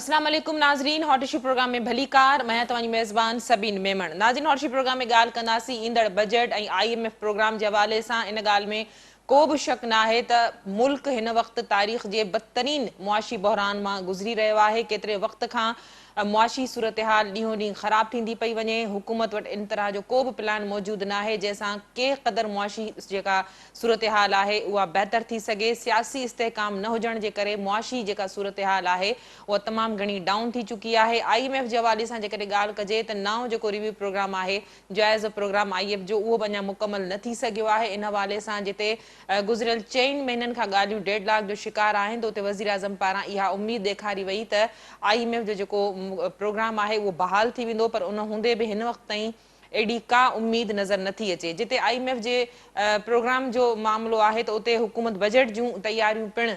अस्सलाम वालेकुम नाज़रीन, हॉट इशू प्रोग्राम में भली कार मैं तव्हांजी मेज़बान सबीन मेमण। नाज़रीन, हॉट इशू प्रोग्राम में ॻाल्हि कंदासीं ईंदड़ बजट ऐं IMF प्रोग्राम जे हवाले सां। इन ॻाल्हि में को बि शक न आहे त मुल्क हिन वक़्तु तारीख़ जे बदतरीन मुआशी बहरान मां गुज़री रहियो आहे। केतिरे वक़्त खां मुआशी सूरत हाल ॾींहों ॾींहुं ख़राब थींदी पई वञे। हुकूमत वटि इन तरह जो को बि प्लान मौजूदु न आहे जंहिंसां के क़दर मुआशी जेका सूरत हाल आहे उहा बहितर थी सघे। सियासी इस्तेहकाम न हुजण जे करे मुआशी जेका सूरत हाल आहे उहा तमामु घणी डाउन थी चुकी आहे। IMF जे हवाले सां जेकॾहिं ॻाल्हि कजे त नओं जेको रिव्यू प्रोग्राम आहे जाइज़ प्रोग्राम IMF जो उहो बि अञा मुकमल न थी सघियो आहे। इन हवाले सां जिते गुज़िरियल 4 महीननि खां ॻाल्हियूं 1.5 लाख जो शिकार आहिनि त उते वज़ीर आज़म पारां इहा उमेद ॾेखारी वई त IMF जो जेको प्रोग्राम आहे उहो बहाल थी वेंदो, पर उन हूंदे बि हिन वक़्त ताईं एॾी का उमेद नज़र नथी अचे। जिते IMF जे प्रोग्राम जो मामिलो आहे त उते हुकूमत बजट जूं तयारियूं पिणु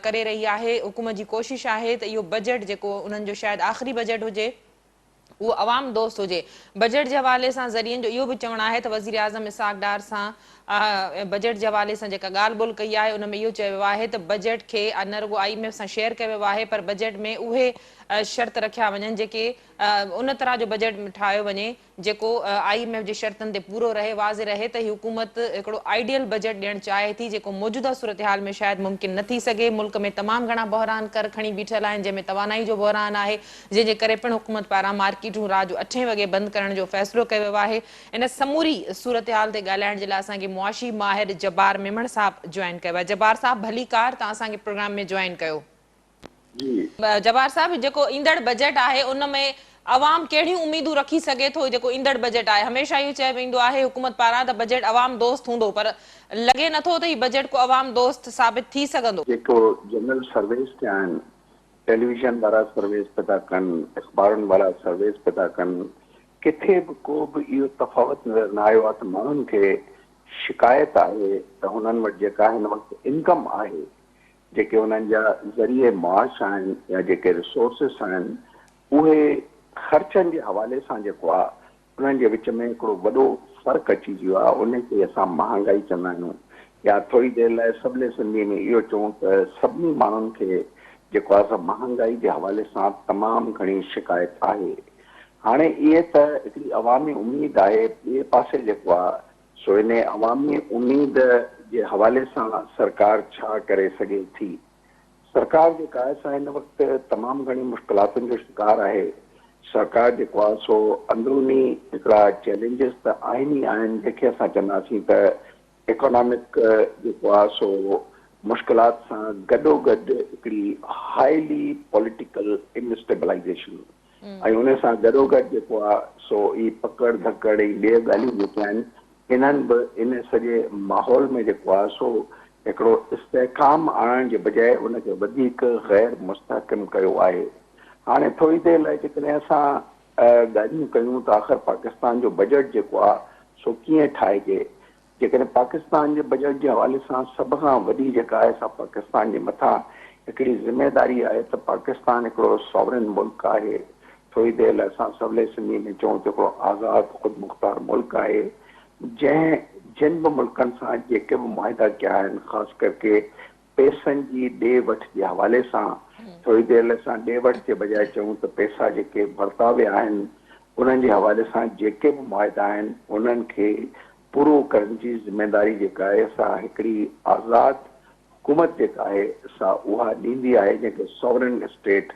करे रही आहे। हुकूमत जी कोशिश आहे त इहो बजट जेको उन्हनि जो शायदि आख़िरी बजट हुजे उहो अवाम दोस्त हुजे। बजट जे हवाले सां ज़रियनि जो इहो बि चवणु आहे त वज़ीर आज़म इसहाक़ डार सां बजट जे हवाले सां जेका ॻाल्हि ॿोल्हि कई आहे उन में इहो चयो वियो आहे त बजट खे न रुॻो IMF सां शेयर कयो वियो आहे, पर बजट में उहे शर्त रखिया वञनि जेके उन तरह जो बजट ठाहियो वञे जेको IMF जे शर्तनि ते पूरो रहे। वाज़े रहे त हीअ हुकूमत हिकिड़ो आइडियल बजट ॾियणु चाहे थी जेको मौजूदा सूरत हाल में शायदि मुमकिन न थी सघे। मुल्क में तमामु घणा बहरान कर खणी बीठल आहिनि, जंहिंमें तवानाई जो बहरान आहे, जंहिंजे करे पिणु हुकूमत पारां मार्केटूं राति जो 8 वॻे बंदि करण जो फ़ैसिलो कयो वियो आहे। इन समूरी सूरत हाल ते ॻाल्हाइण जे लाइ असांखे मुआशी माहिर जब्बार मेमण साहब जॉइन कयो आहे। जब्बार साहब भली कार, तव्हां असांखे प्रोग्राम में जॉइन कयो। जब्बार साहब, जेको ईंदड़ बजट आहे उन में अवाम कहिड़ियूं उमीदूं रखी सघे थो? जेको ईंदड़ बजट आहे हमेशह इहो चयो वेंदो आहे हुकूमत पारां त बजट अवाम दोस्त हूंदो, पर लॻे नथो त हीउ बजट को अवाम दोस्त साबित थी सघंदो। जेको जनरल सर्वेस थिया आहिनि, टेलीविज़न वारा सर्वेस पिया था कनि, अख़बारुनि वारा सर्वेस पिया था कनि, किथे बि को बि इहो तफ़ावत नज़र न आयो आहे त माण्हुनि खे शिकायत आहे त हुननि वटि जेका हिन वक़्तु इनकम आहे, जेके हुननि जा ज़रिए मुआश आहिनि या जेके रिसोर्सिस आहिनि, उहे ख़र्चनि जे हवाले सां जेको आहे उन्हनि जे विच में हिकिड़ो वॾो फ़र्क़ु अची वियो आहे। उनखे असां महांगाई चवंदा आहियूं, या थोरी देरि लाइ सभले सिंधी में इहो चऊं त सभिनी माण्हुनि खे जेको आहे महांगाई जे हवाले सां तमामु घणी शिकायत आहे। हाणे इहे त हिकिड़ी अवामी उमेद आहे। ॿिए पासे जेको आहे सो इन अवामी उमेद जे हवाले सां सरकार छा करे सघे थी? सरकार जेका आहे सा हिन वक़्तु तमामु घणी मुश्किलातुनि जो शिकार आहे। सरकार जेको आहे सो अंदरूनी हिकिड़ा चैलेंजिस त आहिनि ई आहिनि, जंहिंखे असां चवंदासीं त इकोनॉमिक जेको आहे सो मुश्किलात सां गॾोगॾु हिकिड़ी हाईली पॉलिटिकल इनस्टेबलाइज़ेशन ऐं उन सां गॾोगॾु जेको आहे सो ई पकड़ धकड़ ऐं ॿिए ॻाल्हियूं जेके आहिनि इन्हनि बि इन सॼे माहौल में जेको आहे सो हिकिड़ो इस्तेहकाम आणण जे बजाए उनखे वधीक गैर मुस्तहकम कयो आहे। हाणे थोरी देरि लाइ जेकॾहिं असां ॻाल्हियूं कयूं त आख़िर पाकिस्तान जो बजट जेको आहे सो कीअं ठाहिजे? जेकॾहिं पाकिस्तान जे बजट जे हवाले सां सभ खां वॾी जेका आहे सा पाकिस्तान जे मथां हिकिड़ी ज़िमेदारी आहे त पाकिस्तान हिकिड़ो सॉवरन मुल्क आहे। थोरी देरि लाइ असां सवले सिंधी में चऊं त हिकिड़ो आज़ादु ख़ुदि मुख़्तार मुल्क आहे, जिन बि मुल्कनि सां जेके बि मुआहिदा कया आहिनि, ख़ासि करके पैसनि जी ॾे वठि जे हवाले सां। थोरी देरि लाइ असां ॾे वठि जे बजाए चऊं त पैसा जेके वरिता विया आहिनि उन्हनि जे हवाले सां जेके बि मुआहिदा आहिनि उन्हनि खे पूरो करण जी ज़िमेदारी जेका आहे सा हिकिड़ी आज़ादु हुकूमत जेका आहे सा उहा ॾींदी आहे, जंहिंखे सॉवरन स्टेट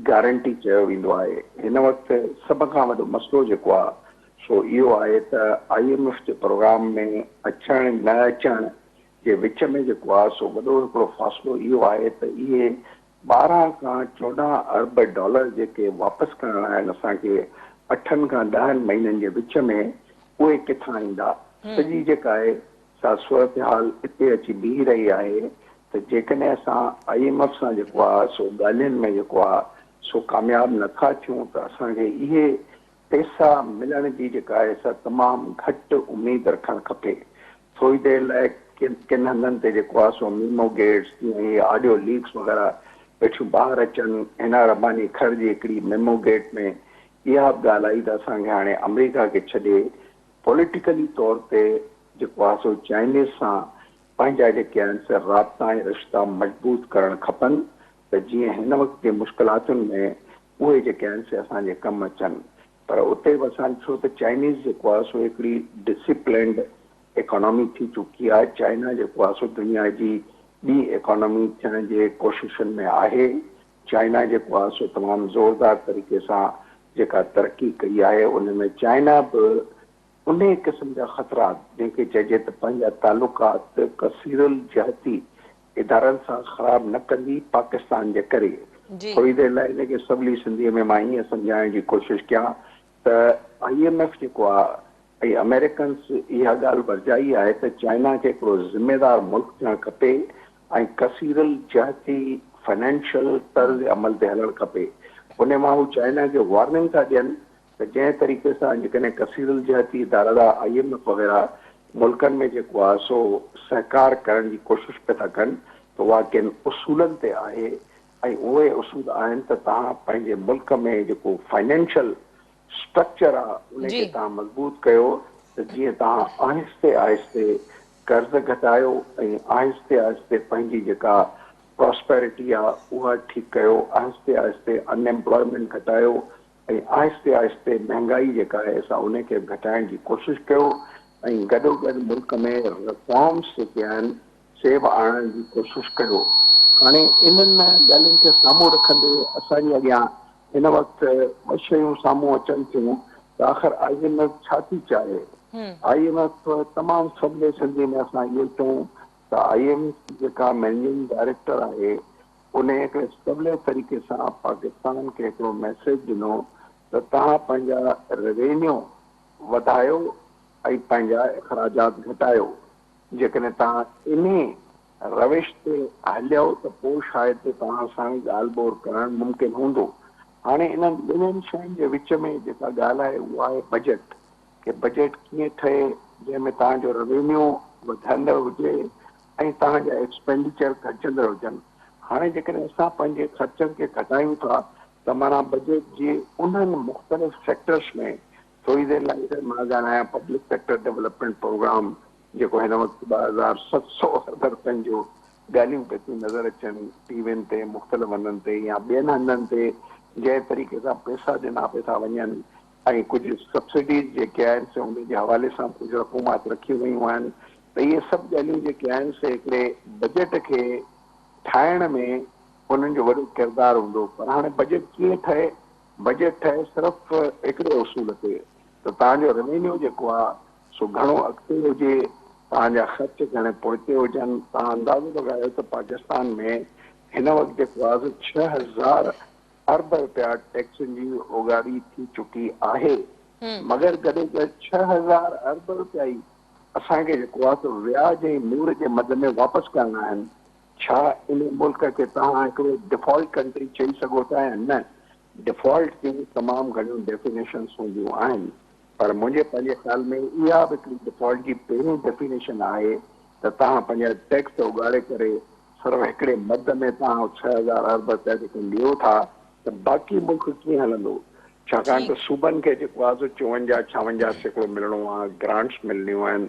गारंटी चयो वेंदो आहे। हिन वक़्तु सभ खां वॾो मसइलो जेको आहे सो इहो आहे त IMF जे प्रोग्राम में अचण न अचण जे विच में जेको आहे सो वॾो हिकिड़ो फ़ासिलो इहो आहे त इहे 12 खां 14 अरब डॉलर जेके वापसि करणा आहिनि असांखे 8 खां 10 महीननि जे विच में, उहे किथां ईंदा? सॼी जेका आहे सा सूरत हाल हिते अची बीह रही आहे त जेकॾहिं असां IMF सां जेको आहे सो ॻाल्हियुनि में जेको आहे सो कामयाबु नथा थियूं त असांखे इहे पैसा मिलण जी जेका आहे सा तमामु घटि उमेद रखणु खपे। थोरी देरि लाइ किन हंधनि ते जेको आहे सो मीमो गेट्स ऐं ऑडियो लीक्स वग़ैरह वेठियूं ॿाहिरि अचनि। हिना रबानी खर जी हिकिड़ी मेमो गेट में इहा बि ॻाल्हि आई त असांखे हाणे अमेरिका खे छॾे पॉलिटिकली तौर ते जेको आहे सो चाइनीज़ सां पंहिंजा जेके आहिनि से राब्ता ऐं रिश्ता मज़बूत करणु खपनि त जीअं हिन वक़्तु जे मुश्किलातुनि में उहे जेके आहिनि से असांजे कमु अचनि। पर उते बि असां ॾिसो त चाइनीज़ जेको आहे सो हिकिड़ी डिसिप्लिन्ड इकोनॉमी थी चुकी आहे। चाइना जेको आहे सो दुनिया जी ॿी इकोनॉमी थियण जे कोशिशुनि में आहे। चाइना जेको आहे सो तमामु ज़ोरदार तरीक़े सां जेका तरक़ी कई आहे उन में चाइना बि उन क़िस्म जा ख़तरा जंहिंखे चइजे त पंहिंजा तालुकात कसीरुल जहती इदारनि सां ख़राब न कंदी पाकिस्तान जे करे। जी थोरी देरि लाइ हिनखे सवली सिंधीअ में मां ईअं सम्झाइण जी कोशिशि कयां त IMF जेको आहे ऐं अमेरिकन्स इहा ॻाल्हि वर्जाई आहे त चाइना खे हिकिड़ो ज़िम्मेदार मुल्क थियणु खपे ऐं कसीरुल जहती फाइनेंशियल तर्ज़ अमल ते हलणु खपे। उन मां हू चाइना खे वार्निंग था ॾियनि त जंहिं तरीक़े सां जेकॾहिं कसीरुल जहती इदारा IMF वग़ैरह मुल्कनि में जेको आहे सो सहकार करण जी कोशिशि पिया था कनि त उहा किन उसूलनि ते आहे ऐं उहे उसूल आहिनि त तव्हां पंहिंजे मुल्क में जेको फाइनेंशियल स्ट्रक्चर आहे उनखे तव्हां मज़बूत कयो त जीअं तव्हां आहिस्ते आहिस्ते कर्ज़ घटायो ऐं आहिस्ते आहिस्ते पंहिंजी जेका प्रॉस्पेरिटी आहे उहा ठीकु कयो, आहिस्ते आहिस्ते अनएम्प्लॉयमेंट घटायो ऐं आहिस्ते आहिस्ते महांगाई जेका आहे असां उनखे घटाइण जी कोशिशि कयो ऐं गॾोगॾु मुल्क में रिफॉर्म्स जेके आहिनि से बि आणण जी कोशिशि कयो। हाणे इन्हनि ॻाल्हियुनि खे साम्हूं रखंदे असांजे अॻियां हिन वक़्तु ॿ शयूं साम्हूं अचनि थियूं त आख़िर IMF छा थी चाहे। IMF तमामु सवले सिंधी में असां इहो चऊं त IMF जेका मैनेजिंग डायरेक्टर आहे उन हिकिड़े सवले तरीक़े सां पाकिस्तान खे हिकिड़ो मैसेज ॾिनो त तव्हां पंहिंजा रेवेन्यू वधायो ऐं पंहिंजा अख़राजात घटायो। जेकॾहिं तव्हां इन रविश ते हलियो त पोइ शायदि तव्हां सां ॻाल्हि ॿोल करणु मुमकिन हूंदो। हाणे इन्हनि ॿिन्हिनि शयुनि जे विच में जेका ॻाल्हि आहे उहा आहे बजट कि बजट कीअं ठहे जंहिंमें तव्हांजो रेवेन्यू वधंदड़ हुजे ऐं तव्हांजा एक्सपेंडिचर घटिजंदड़ हुजनि। हाणे जेकॾहिं असां पंहिंजे ख़र्चनि खे घटायूं था त माना बजट जे उन्हनि मुख़्तलिफ़ सेक्टर्स में थोरी देरि लाइ मां ॻाल्हायां पब्लिक सेक्टर डेवलपमेंट प्रोग्राम जेको हिन वक़्तु 2700 अरब रुपयनि जो ॻाल्हियूं पियूं थियूं नज़र अचनि टीवियुनि ते मुख़्तलिफ़ हंधनि ते या ॿियनि हंधनि ते जंहिं तरीक़े सां पैसा ॾिना पिया था वञनि ऐं कुझु सब्सिडीज़ जेके आहिनि से उन जे हवाले सां कुझु रक़ूमात रखियूं वयूं आहिनि त इहे सभु ॻाल्हियूं जेके आहिनि से हिकिड़े बजट खे ठाहिण में उन्हनि जो वॾो किरदारु हूंदो। पर हाणे बजट कीअं ठहे? बजट ठहे सिर्फ़ु हिकिड़े उसूल ते त तव्हांजो रेवेन्यू जेको आहे सो घणो अॻिते हुजे, तव्हांजा ख़र्च घणे पोइते हुजनि। तव्हां अंदाज़ो लॻायो त पाकिस्तान में हिन वक़्तु जेको आहे 6000 अरब रुपया टैक्सनि जी उगारी थी चुकी आहे, मगर गॾोगॾु 6000 अरब रुपया ई असांखे जेको आहे त व्याज ऐं मूर जे मद में वापसि करणा आहिनि। छा इन मुल्क खे तव्हां हिकिड़ो डिफॉल्ट कंट्री चई सघो था या न? डिफॉल्ट जूं तमामु घणियूं डेफिनेशन्स हूंदियूं आहिनि, पर मुंहिंजे पंहिंजे ख़्याल में इहा बि हिकिड़ी डिफॉल्ट जी पहिरीं डेफिनेशन आहे त तव्हां पंहिंजा टैक्स उगाड़े करे सिर्फ़ु हिकिड़े मद में तव्हां 6000 अरब रुपया जेके ॾियो था त बाक़ी मुल्क कीअं हलंदो? छाकाणि त सूबनि खे जेको आहे 54-56% मिलणो आहे, ग्रांट्स मिलणियूं आहिनि,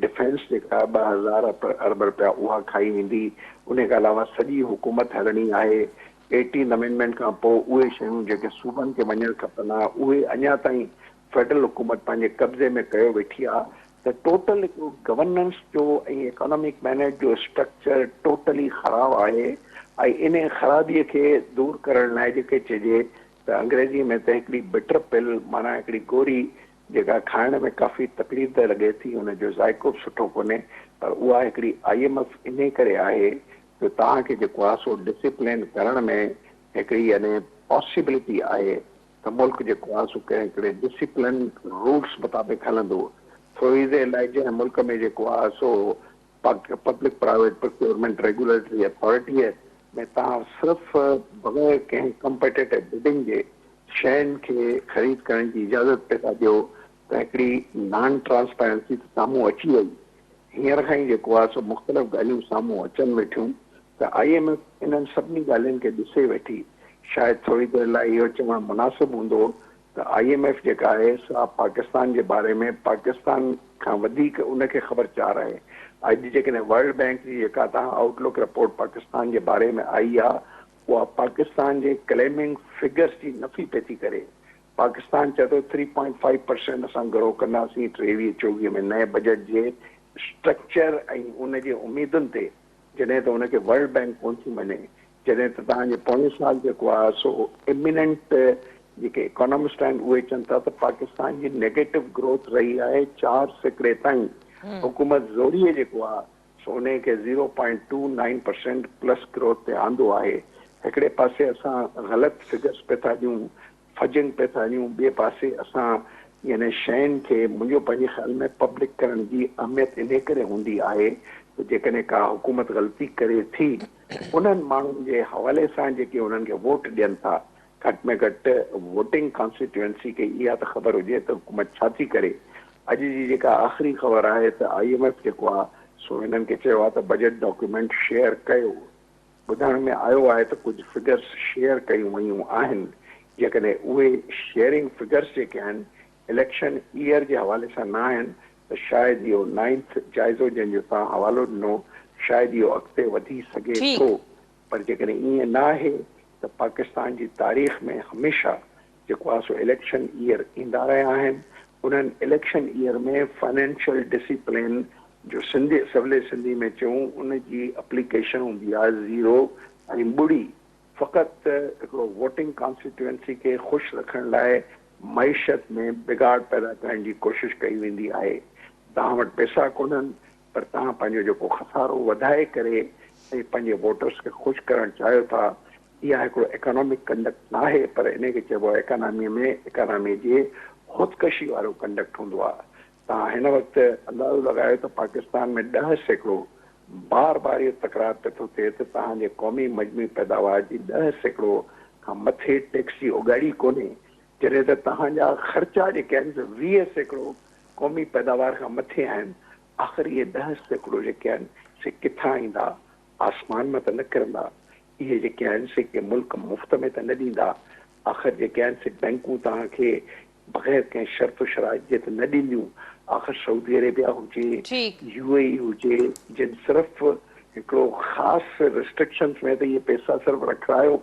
डिफेंस जेका 2000 अरब रुपया उहा खाई वेंदी। उन खां अलावा सॼी हुकूमत हलणी आहे। 18 अमेंडमेंट खां पोइ उहे शयूं जेके सूबनि खे वञणु खपनि आहे उहे अञा ताईं फेडरल हुकूमत पंहिंजे कब्ज़े में कयो वेठी आहे। त टोटल हिकिड़ो गवर्नेंस जो ऐं इकोनॉमिक मैनेज जो स्ट्रक्चर टोटली ख़राबु आहे ऐं इन ख़राबीअ खे दूरि करण लाइ जेके चइजे त अंग्रेजी में त हिकिड़ी बिटर पिल माना हिकिड़ी गोरी जेका खाइण में काफ़ी तकलीफ़ त लॻे थी, हुनजो ज़ाइको बि सुठो कोन्हे, पर उहा हिकिड़ी IMF इन करे आहे त तव्हांखे जेको आहे सो डिसिप्लिन करण में हिकिड़ी यानी पॉसिबिलिटी आहे त मुल्क जेको आहे सो कंहिं हिकिड़े डिसिप्लिन रूल्स मुताबिक़ हलंदो। थोरी देरि लाइ जंहिं मुल्क में जेको आहे सो पब्लिक प्राइवेट प्रोक्योरमेंट रेगुलेटरी अथॉरिटीअ में तव्हां सिर्फ़ु बग़ैर कंहिं कम्पिटेटिव बिडिंग जे शयुनि खे ख़रीद करण जी इजाज़त पिया था ॾियो त हिकिड़ी नॉन ट्रांसपेरेंसी साम्हूं अची वई। हींअर खां ई जेको आहे सो मुख़्तलिफ़ ॻाल्हियूं साम्हूं अचनि वेठियूं त IMF इन्हनि सभिनी ॻाल्हियुनि खे ॾिसे वेठी। शायदि थोरी देरि लाइ इहो चवणु मुनासिबु हूंदो त IMF जेका आहे सा पाकिस्तान जे बारे में पाकिस्तान खां वधीक उनखे ख़बरचार आहे। अॼु जेकॾहिं वर्ल्ड बैंक जी जेका तव्हां आउटलुक रिपोर्ट पाकिस्तान जे बारे में आई आहे उहा पाकिस्तान जे क्लेमिंग फिगर्स जी नफ़ी पे थी करे। पाकिस्तान चए थो 3.5% असां ग्रो कंदासीं 23-24 में नए बजट जे स्ट्रक्चर ऐं उन जे उमेदुनि ते, जॾहिं त उनखे वर्ल्ड बैंक कोन थी मञे, जॾहिं त तव्हांजे पोणे साल जेको आहे सो इमिनेंट जेके इकोनॉमिस्ट आहिनि उहे चवनि था त पाकिस्तान जी नेगेटिव ग्रोथ रही आहे 4% ताईं। हुकूमत ज़ोरीअ जेको आहे सो उन खे 0.29% प्लस ग्रोथ ते आंदो आहे। हिकिड़े पासे असां ग़लति फिगर्स पे था ॾियूं, फजिंग पे था ॾियूं, ॿिए पासे असां यानी शयुनि खे मुंहिंजो पंहिंजे ख़्याल में पब्लिक करण जी अहमियत इन करे हूंदी आहे त जेकॾहिं का हुकूमत ग़लती करे थी उन्हनि माण्हुनि जे हवाले सां जेके उन्हनि खे वोट ॾियनि था, घटि में घटि वोटिंग कॉन्स्टिट्यूएंसी खे इहा त ख़बर हुजे त हुकूमत छा थी करे। अॼु जी जेका आख़िरी ख़बर आहे त IMF जेको आहे सो हिननि खे चयो आहे त बजट डॉक्यूमेंट शेयर कयो। ॿुधण में आयो आहे त कुझु फिगर्स शेयर कयूं वयूं आहिनि। जेकॾहिं उहे शेयरिंग फिगर्स जेके आहिनि इलेक्शन ईयर जे हवाले सां न आहिनि त शायदि इहो 9th जाइज़ो जंहिंजो तव्हां हवालो ॾिनो शायदि इहो अॻिते वधी सघे थो। ठीकु। पर जेकॾहिं ईअं न आहे त पाकिस्तान जी तारीख़ में हमेशह जेको आहे सो इलेक्शन ईयर ईंदा रहिया आहिनि। उन्हनि इलेक्शन ईयर में फाइनेंशियल डिसिप्लिन जो सवले सिंधी में चऊं उन जी एप्लीकेशन हूंदी आहे 0 ऐं ॿुड़ी। फ़क़ति हिकिड़ो वोटिंग कॉन्स्टिट्यूएंसी खे ख़ुशि रखण लाइ मईशत में बिगाड़ पैदा करण जी कोशिशि कई वेंदी आहे। तव्हां वटि पैसा कोन्हनि पर तव्हां पंहिंजो जेको खसारो वधाए करे ऐं पंहिंजे वोटर्स खे ख़ुशि करणु चाहियो था, इहा हिकिड़ो इकोनॉमिक कंडक्ट न आहे पर इन खे चइबो आहे इकोनॉमी जे ख़ुदकशी वारो कंडक्ट हूंदो आहे। तव्हां हिन वक़्तु अंदाज़ो लॻायो त पाकिस्तान में 10% बार बार इहो तकरार पियो थो थिए त तव्हांजे क़ौमी मजमूई पैदावार जी 10% खां मथे टैक्स जी उगाड़ी कोन्हे, जॾहिं त तव्हांजा ख़र्चा जेके आहिनि 20% क़ौमी पैदावार खां मथे आहिनि। आख़िर इहे 10% जेके आहिनि से किथां ईंदा? आसमान में त न किरंदा। इहे जेके आहिनि से के मुल्क मुफ़्त में त न ॾींदा। आख़िर जेके आहिनि से बैंकूं तव्हांखे बग़ैर कंहिं शर्त शराइत जे त न ॾींदियूं। आख़िर सऊदी अरेबिया हुजे, ठीकु। UAE हुजे, जिन सिर्फ़ु हिकिड़ो ख़ासि रिस्ट्रिक्शन्स में त इहे पैसा सिर्फ़ु रखायो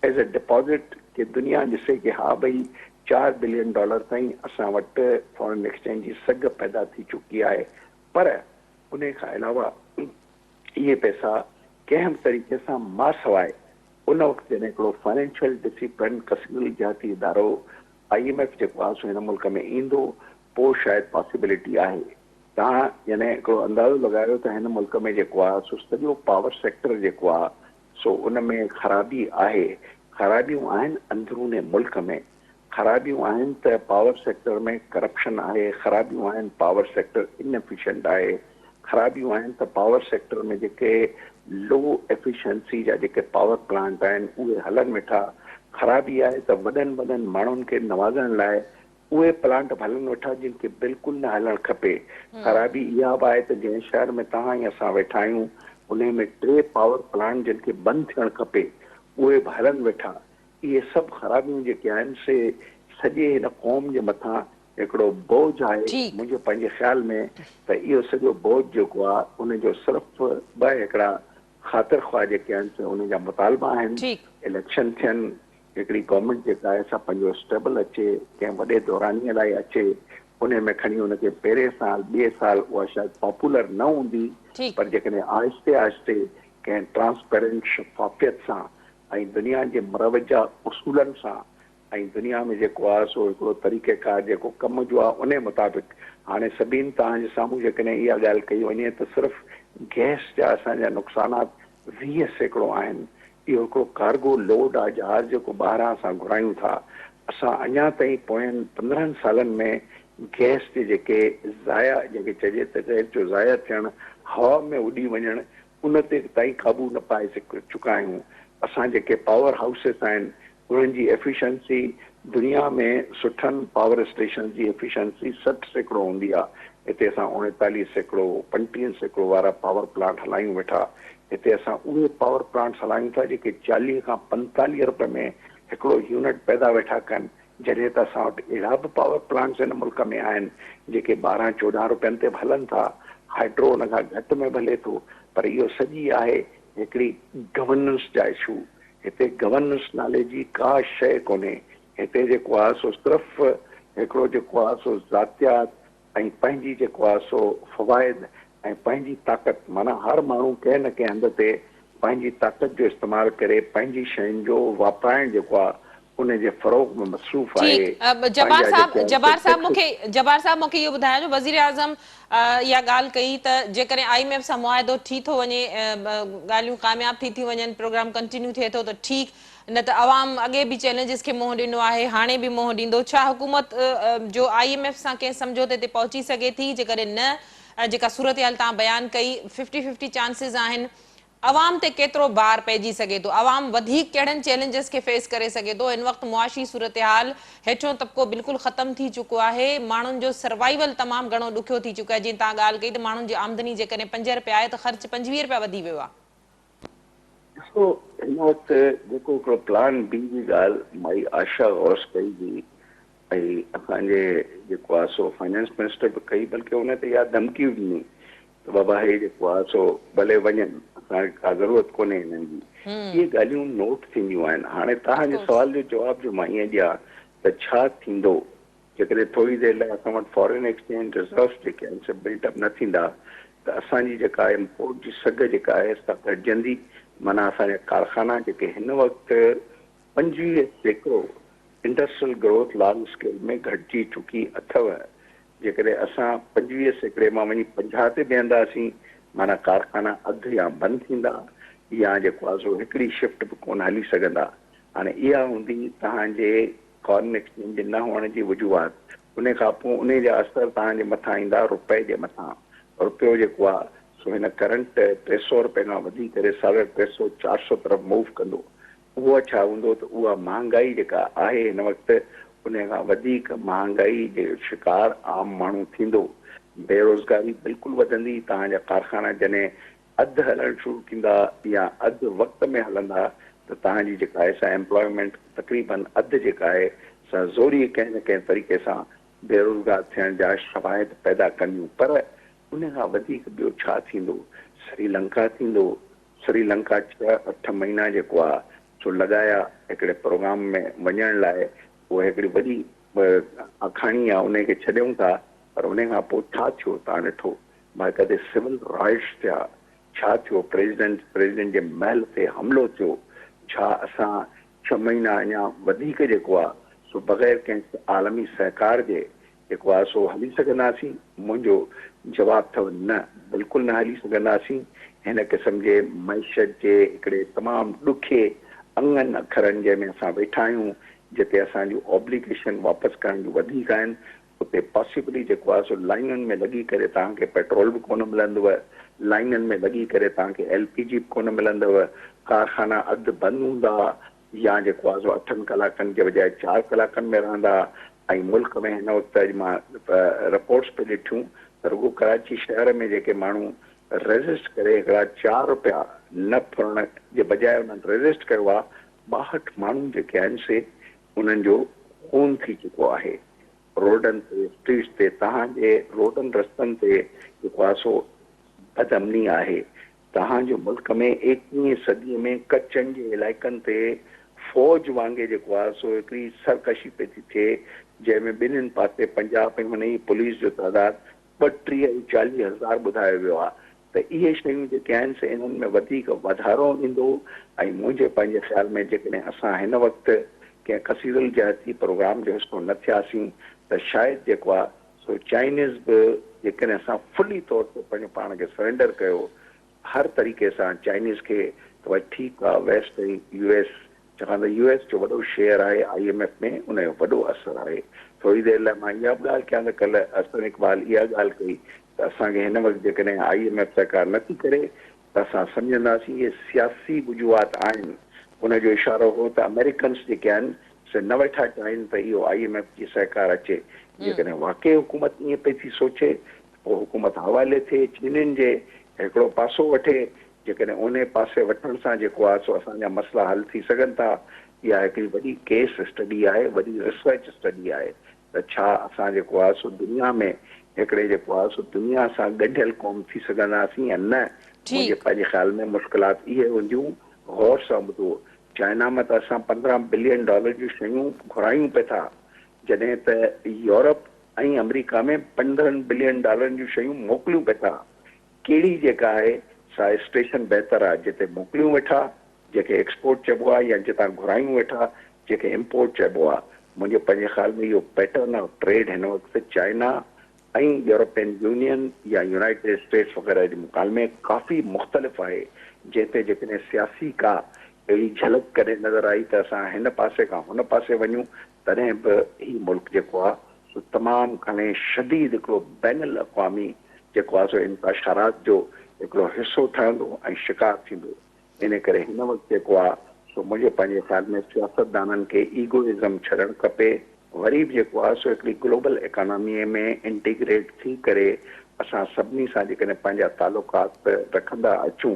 एज़ अ डिपॉज़िट कि दुनिया ॾिसे कि हा भई $4 बिलियन ताईं असां वटि फॉरेन एक्सचेंज जी सघ पैदा थी चुकी आहे। पर उन खां अलावा इहे पैसा कंहिं तरीक़े सां मां सवाइ उन वक़्तु जॾहिं हिकिड़ो फाइनेंशियल डिसिप्लिन कस्टडी जाती इदारो IMF जेको आहे सो हिन मुल्क में ईंदो पोइ शायदि पॉसिबिलिटी आहे। तव्हां यानी हिकिड़ो अंदाज़ो लॻायो त हिन मुल्क में जेको आहे सो सॼो पावर सेक्टर जेको आहे सो उन में ख़राबी आहे। ख़राबियूं आहिनि अंदरूने मुल्क में, ख़राबियूं आहिनि त पावर सेक्टर में करप्शन आहे, ख़राबियूं आहिनि पावर सेक्टर इनएफिशिएंट आहे, ख़राबियूं आहिनि त पावर सेक्टर में जेके लो एफिशिएंसी जा जेके पावर प्लांट आहिनि उहे हलनि वेठा। ख़राबी आहे त वॾनि वॾनि माण्हुनि खे नवाज़ण लाइ उहे प्लांट हलनि वेठा जिन खे बिल्कुलु न हलणु खपे। ख़राबी इहा बि आहे त जंहिं शहर में तव्हां ऐं असां वेठा आहियूं उन में 3 पावर प्लांट जिन खे बंदि थियणु खपे उहे बि हलनि वेठा। इहे सभु ख़राबियूं जेके आहिनि से सॼे हिन क़ौम जे मथां हिकिड़ो बोझ आहे। ठीकु। मुंहिंजो पंहिंजे ख़्याल में त इहो सॼो बोझ जेको आहे उनजो सिर्फ़ु 2 हिकिड़ा ख़ातिर ख़्वाह जेके आहिनि से उन जा मुतालबा आहिनि। ठीकु। इलेक्शन थियनि, हिकिड़ी गवर्नमेंट जेका आहे सा पंहिंजो स्टेबल अचे, कंहिं वॾे दौरानीअ लाइ अचे, उन में खणी उनखे पहिरें साल ॿिए साल उहा शायदि पॉपुलर न हूंदी ठीकु। पर जेकॾहिं आहिस्ते आहिस्ते कंहिं ट्रांसपेरेंट शफ़ाफ़ियत सां ऐं दुनिया जे मुरवजा उसूलनि सां ऐं दुनिया में जेको आहे सो हिकिड़ो तरीक़ेकार जेको कम जो आहे उन मुताबिक़ हाणे सभिनी तव्हांजे साम्हूं जेकॾहिं इहा ॻाल्हि कई वञे त सिर्फ़ु गैस जा असांजा नुक़सानात 20% आहिनि। इहो हिकिड़ो कार्गो लोड आहे जहाज़ जेको ॿाहिरां असां घुरायूं था। असां अञा ताईं पोयनि 15 सालनि में गैस जे जेके ज़ाया जेके चइजे त गैस जो ज़ाया थियणु, हवा में उॾी वञणु, उन ते ताईं काबू न पाए चुका आहियूं। असां जेके पावर हाउसिस आहिनि उन्हनि जी एफिशिएंसी दुनिया में सुठनि पावर स्टेशन जी एफिशिएंसी 60% हूंदी आहे। हिते असां 39%, 35% वारा पावर प्लांट हलायूं वेठा। हिते असां उहे पावर प्लांट्स हलायूं था जेके 40 खां 45 रुपए में हिकिड़ो यूनिट पैदा वेठा कनि, जॾहिं त असां वटि अहिड़ा बि पावर प्लांट्स हिन मुल्क में आहिनि जेके 12-14 रुपयनि ते बि हलनि था। हाइड्रो उन खां घटि में बि हले थो। पर इहो सॼी आहे हिकिड़ी गवर्नेंस जा इशू। हिते गवर्नेंस नाले जी का शइ कोन्हे। हिते जेको आहे सो सिर्फ़ु हिकिड़ो जेको आहे सो ज़ातियात ऐं पंहिंजी जेको आहे सो फ़वाइद ऐं पंहिंजी ताक़त, माना हर माण्हू कंहिं न कंहिं हंध ते पंहिंजी ताक़त जो इस्तेमालु करे पंहिंजी शयुनि जो वापराइण जेको आहे उन जे फ़रोग़ में मसरूफ़ आहे। ठीक जब्बार साहब मूंखे इहो ॿुधायो वज़ीर आज़म इहा ॻाल्हि कई त जेकॾहिं IMF सां मुआहिदो थी थो वञे, ॻाल्हियूं कामयाब थी थियूं वञनि, प्रोग्राम कंटिन्यू थिए थो त ठीकु, न त अवाम अॻे बि चैलेंजिस खे मुंहुं ॾिनो आहे, हाणे बि मुंहुं ॾींदो। छा हुकूमत जो IMF सां कंहिं समझौते ते पहुची सघे थी? जेकॾहिं न, जेका सूरत हाल तव्हां बयानु कई 50-50 चांसिस आहिनि, अवाम ते केतिरो बार पइजी सघे थो? अवाम वधीक कहिड़नि चैलेंजिस खे फेस करे सघे थो? इन वक़्तु मुआशी सूरत हाल हेठों तबिको बिल्कुलु ख़तम थी चुको आहे, माण्हुनि जो सर्वाइवल तमामु घणो ॾुखियो थी चुको आहे। जीअं तव्हां ॻाल्हि कई त माण्हुनि जी आमदनी जेकॾहिं 5 रुपया आहे त ख़र्च 25 रुपया वधी वियो आहे। ॾिसो, हिन वक़्तु जेको हिकिड़ो प्लान बी जी ॻाल्हि माई आशा गौस कई हुई ऐं असांजे जेको आहे सो फाइनेंस मिनिस्टर बि कई, बल्कि हुन ते इहा धमकी ॾिनी त बाबा हे जेको आहे सो भले वञनि, असांखे का ज़रूरत कोन्हे हिननि जी। इहे ॻाल्हियूं नोट थींदियूं आहिनि। हाणे तव्हांजे सवाल जो जवाब जो मां ईअं ॾियां त छा थींदो जेकॾहिं थोरी देरि लाइ असां वटि फॉरेन एक्सचेंज रिजर्व्स जेके आहिनि से बिल्टअप न थींदा त असांजी जेका इम्पोर्ट जी सघ जेका आहे सा घटिजंदी। माना असांजा कारखाना जेके हिन वक़्तु 25% इंडस्ट्रियल ग्रोथ लार्ज स्केल में घटिजी चुकी अथव। जेकॾहिं असां 25% मां वञी 50 ते बीहंदासीं, माना कारखाना अधु या बंदि थींदा या जेको आहे सो हिकिड़ी शिफ्ट बि कोन हली सघंदा। हाणे इहा हूंदी तव्हांजे फॉरेन एक्सचेंज जे न हुअण जी वजूहात। उन खां पोइ उन जा असर तव्हांजे मथां ईंदा रुपए जे मथां। रुपियो जेको आहे सो हिन करंट 300 रुपए खां वधी करे 350-400 तरफ़ मूव कंदो। उहो छा हूंदो त उहा महांगाई जेका आहे हिन वक़्तु उन खां वधीक महांगाई जे शिकार आम माण्हू थींदो। बेरोज़गारी बिल्कुलु वधंदी। तव्हांजा कारखाना जॾहिं अधु हलणु शुरू थींदा या अधु वक़्त में हलंदा त तव्हांजी जेका आहे सा एम्प्लॉयमेंट तक़रीबन अधु जेका आहे सा ज़ोरी कंहिं न कंहिं तरीक़े सां बेरोज़गार थियण जा शवायद पैदा कंदियूं। पर उन खां वधीक ॿियो छा थींदो? श्रीलंका थींदो। श्रीलंका 6-8 महीना जेको आहे सो लॻाया हिकिड़े प्रोग्राम में वञण लाइ। उहा हिकिड़ी वॾी अखाणी आहे, उनखे छॾियूं था, पर उन खां पोइ छा थियो तव्हां ॾिठो? बाक़ाइदे सिविल राइट्स थिया, छा थियो? प्रेसिडेंट जे महल ते हमिलो थियो। छा असां 6 महीना अञा वधीक जेको आहे सो बग़ैर कंहिं आलमी सहकार जे जेको आहे सो हली सघंदासीं? मुंहिंजो जवाबु अथव न, बिल्कुलु न हली सघंदासीं। हिन क़िस्म जे मईशत जे हिकिड़े तमामु ॾुखे अंगनि अखरनि जंहिंमें असां वेठा आहियूं, जिते असांजूं ऑब्लिगेशन वापसि करण जूं वधीक आहिनि, उते पॉसिबली जेको आहे सो लाइनुनि में लॻी करे तव्हांखे पेट्रोल बि कोन मिलंदव, लाइनुनि में लॻी करे तव्हांखे LPG बि कोन मिलंदव, कारखाना अधु बंदि हूंदा या जेको आहे सो 8 कलाकनि जे बजाए 4 कलाकनि में रहंदा। ऐं मुल्क में हिन वक़्तु अॼु मां रिपोर्ट्स पे ॾिठियूं त रुगो कराची शहर में जेके माण्हू रजिस्ट करे हिकिड़ा 4 रुपया न फुरण जे बजाए उन्हनि रजिस्ट कयो आहे, 62 माण्हू जेके आहिनि से उन्हनि जो खून थी चुको आहे। रोडनि ते, स्ट्रीट्स ते, तव्हांजे रोडनि रस्तनि ते जेको आहे सो बदअमनी आहे। तव्हांजो मुल्क में 21वीं सदीअ में कच्छनि जे इलाइक़नि ते फ़ौज वांगुरु जेको आहे सो हिकिड़ी सरकशी पई थी थिए, जंहिंमें ॿिन्हिनि पासे पंजाब ऐं हुन जी पुलिस जो तइदादु 30-40 हज़ार ॿुधायो वियो आहे। त इहे शयूं जेके आहिनि से इन्हनि में वधीक वधारो ईंदो। ऐं मुंहिंजे पंहिंजे ख़्याल में जेकॾहिं असां हिन वक़्तु कंहिं कसीरुल जहती प्रोग्राम जो हिसो न थियासीं त शायदि जेको आहे सो चाइनीज़ बि जेकॾहिं असां फुली तौर ते पंहिंजो पाण खे सरेंडर कयो हर तरीक़े सां चाइनीज़ खे, त भई ठीकु आहे, वेस्ट ऐं US, छाकाणि त US जो वॾो शेयर आहे IMF में, उनजो वॾो असरु आहे। थोरी देरि लाइ मां इहा बि ॻाल्हि कयां त कल्ह अहसन इक़बाल इहा ॻाल्हि कई त असांखे हिन वक़्तु जेकॾहिं IMF सहकार नथी करे त असां सम्झंदासीं इहे सियासी वजूहात आहिनि। उनजो इशारो हो त अमेरिकन्स जेके आहिनि से न वेठा चाहिनि त इहो IMF जी सहकार अचे। जेकॾहिं वाक़ई हुकूमत ईअं पई थी सोचे पोइ हुकूमत हवाले थिए, चीनियुनि जे हिकिड़ो पासो वठे। जेकॾहिं उन पासे वठण सां जेको आहे सो असांजा मसइला हल थी सघनि था। इहा हिकिड़ी वॾी केस स्टडी आहे, वॾी रिसर्च स्टडी आहे त छा असां जेको आहे सो दुनिया में हिकिड़े जेको आहे सो दुनिया सां गॾियल क़ौम थी सघंदासीं या न। मुंहिंजे पंहिंजे ख़्याल में मुश्किलात इहे हूंदियूं। गौर सां ॿुधो, चाइना में त असां $15 बिलियन जूं शयूं घुरायूं पिया था, जॾहिं त यूरोप ऐं अमेरिका में $15 बिलियन जूं शयूं मोकिलियूं पिया था। कहिड़ी जेका आहे सा स्टेशन बहितर आहे, जिते मोकिलियूं वेठा जेके एक्सपोर्ट चइबो आहे, या जितां घुरायूं वेठा जेके इम्पोर्ट चइबो आहे। मुंहिंजे पंहिंजे ख़्याल में इहो पैटर्न ऑफ ट्रेड हिन वक़्तु चाइना ऐं यूरोपियन यूनियन या यूनाइटेड स्टेट्स वग़ैरह जे मुकालमे काफ़ी मुख़्तलिफ़ आहे, जंहिं ते जेकॾहिं सियासी का अहिड़ी झलक करे नज़र आई त असां हिन पासे खां हुन पासे वञूं, तॾहिं बि ही मुल्क जेको आहे सो तमामु घणे शदीद हिकिड़ो बैनुल अक़वामी जेको आहे सो इंतशारात जो हिकिड़ो हिसो ठहंदो ऐं शिकार थींदो। इन करे हिन वक़्तु जेको आहे सो मुंहिंजे पंहिंजे ख़्याल में सियासतदाननि खे ईगोइज़म छॾणु खपे, वरी बि जेको आहे सो हिकिड़ी ग्लोबल इकोनॉमीअ में इंटीग्रेट थी करे असां सभिनी सां जेकॾहिं पंहिंजा तालुकात रखंदा अचूं,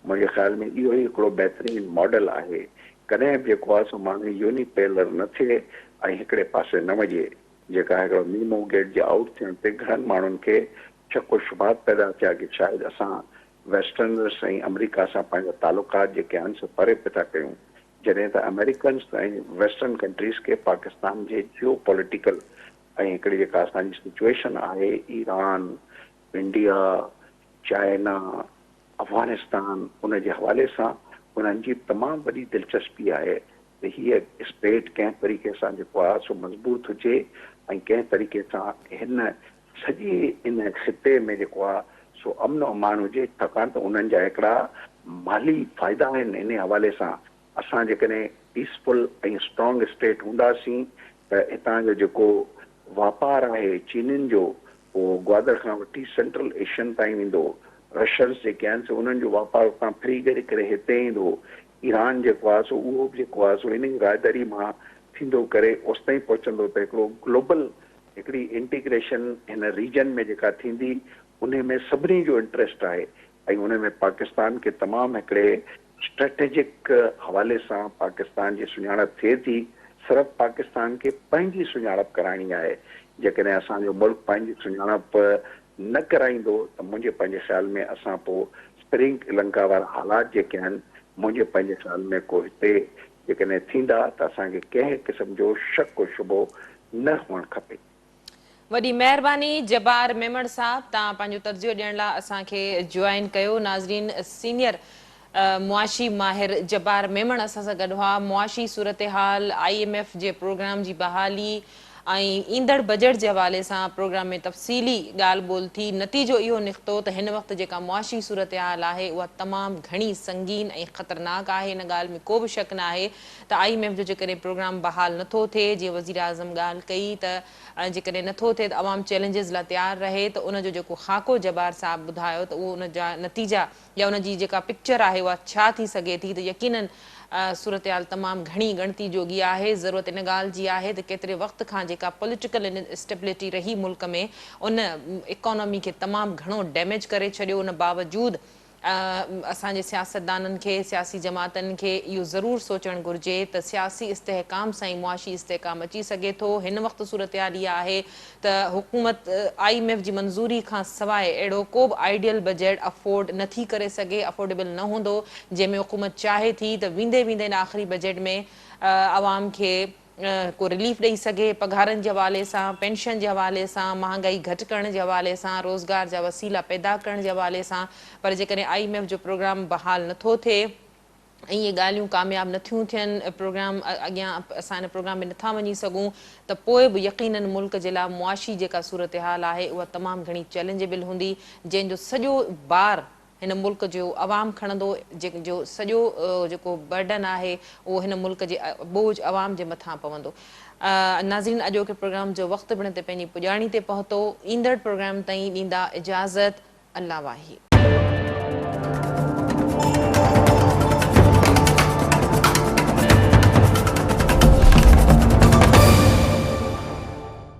मुंहिंजे ख़्याल में इहो ई हिकिड़ो बहितरीनु मॉडल आहे। कॾहिं बि जेको आहे सो माण्हू यूनिपेलर न थिए ऐं हिकिड़े पासे न वञे। जेका हिकिड़ो नीमो गेट जे आउट थियण ते घणनि माण्हुनि खे शक शुबहात पैदा थिया कि शायदि असां वेस्टर्नर्स ऐं अमेरिका सां पंहिंजा तालुकात जेके आहिनि सो परे पिया कयूं, जॾहिं त अमेरिकन्स ऐं वेस्टर्न कंट्रीज़ खे पाकिस्तान जे जियो पॉलिटिकल ऐं हिकिड़ी जेका असांजी सिचुएशन आहे, ईरान, इंडिया, चाइना, अफ़गानिस्तान, उन जे हवाले सां उन्हनि जी तमामु वॾी दिलचस्पी आहे त हीअ स्टेट कंहिं तरीक़े सां जेको आहे सो मज़बूत हुजे ऐं कंहिं तरीक़े सां हिन सॼे इन ख़िते में जेको आहे सो अमन अमान हुजे, छाकाणि त उन्हनि जा हिकिड़ा माली फ़ाइदा आहिनि। इन हवाले सां असां जेकॾहिं पीसफुल ऐं स्ट्रॉन्ग स्टेट हूंदासीं त हितां जो जेको वापारु आहे चीनियुनि जो, उहो ग्वादर खां वठी सेंट्रल एशियन ताईं वेंदो। रशियन्स जेके आहिनि सो उन्हनि जो वापारु उतां फ्री करे हिते ईंदो। ईरान जेको आहे सो उहो बि जेको आहे सो इन ई रायदारी मां थींदो करे ओसि ताईं पहुचंदो त हिकिड़ो ग्लोबल हिकिड़ी इंटीग्रेशन हिन रीजन में जेका थींदी, उन में सभिनी जो इंट्रस्ट आहे ऐं उन में पाकिस्तान खे तमामु हिकिड़े स्ट्रेटेजिक हवाले सां पाकिस्तान जी सुञाणप थिए थी। सिर्फ़ु पाकिस्तान खे पंहिंजी सुञाणप कराइणी आहे। जेकॾहिं असांजो मुल्क पंहिंजी सुञाणप न कराईंदो त मुंहिंजे पंहिंजे ख़्याल में असां पोइ स्प्रिंग श्रीलंका वारा हालात जेके आहिनि, मुंहिंजे पंहिंजे ख़्याल में को हिते जेकॾहिं थींदा त असांखे कंहिं क़िस्म जो शक शुबो न हुअणु खपे। वॾी महिरबानी जबार मेमण साहब, तव्हां पंहिंजो तर्जुमो ॾियण लाइ असांखे जॉइन कयो। नाज़रीन, सीनियर मुआशी माहिर जबार मेमण असां सां गॾु हुआ। मुआशी सूरतहाल, IMF जे प्रोग्राम जी बहाली ऐं ईंदड़ बजट जे हवाले सां प्रोग्राम में तफ़सीली ॻाल्हि ॿोल थी। नतीजो इहो निकितो त हिन वक़्तु जेका मुआशी सूरतहाल आहे उहा तमामु घणी संगीन ऐं ख़तरनाक आहे। हिन ॻाल्हि में को बि शक न आहे त IMF जो जेकॾहिं प्रोग्राम बहाल नथो थिए, जीअं वज़ीर आज़म ॻाल्हि कई त जेकॾहिं नथो थिए त अवाम चैलेंजिस लाइ तयारु रहे, त उनजो जेको ख़ाको जबार साहब ॿुधायो त उहो उन जा नतीजा या उनजी जेका पिक्चर आहे उहा छा थी सघे थी, त यकीनन सूरतहाल तमामु घणी ॻणती जोगी आहे। ज़रूरत इन ॻाल्हि जी आहे त केतिरे वक़्त खां जेका पॉलिटिकल इंस्टेबिलिटी रही मुल्क में, उन इकोनॉमी खे तमामु घणो डैमेज करे छॾियो। उन बावजूदि असांजे सियासतदाननि खे, सियासी जमातनि खे इहो ज़रूरु सोचणु घुरिजे त सियासी इस्तेहकाम सां ई मुआशी इस्तेहकाम अची सघे थो। हिन वक़्तु सूरतहाल इहा आहे त हुकूमत IMF जी मंज़ूरी खां सवाइ अहिड़ो को बि आइडियल बजट अफोर्ड नथी करे सघे, अफोर्डेबल न हूंदो, जंहिंमें हुकूमत चाहे थी त वेंदे आख़िरी बजट में आवाम खे को रिलीफ ॾेई सघे, पघारनि जे हवाले सां, पेंशन जे हवाले सां, महांगाई घटि करण जे हवाले सां, रोज़गार जा वसीला पैदा करण जे हवाले सां। पर जेकॾहिं IMF जो प्रोग्राम बहाल नथो थिए ऐं इहे ॻाल्हियूं कामयाबु नथियूं थियनि, प्रोग्राम अॻियां असां हिन प्रोग्राम में नथा वञी सघूं, त पोइ बि यकीनन मुल्क जे लाइ मुआशी जेका सूरतहाल आहे उहा तमामु घणी चैलेंजेबल हूंदी, जंहिंजो सॼो बार हिन मुल्क जो अवाम खणंदो, जंहिंजो सॼो जेको बर्डन आहे उहो हिन मुल्क जे बोझ अवाम जे मथां पवंदो। नाज़रीन, अॼोके प्रोग्राम जो वक़्तु पिण ते पंहिंजी पुॼाणी ते पहुतो। ईंदड़ प्रोग्राम ताईं ॾींदा इजाज़त। अल्लाह वाही।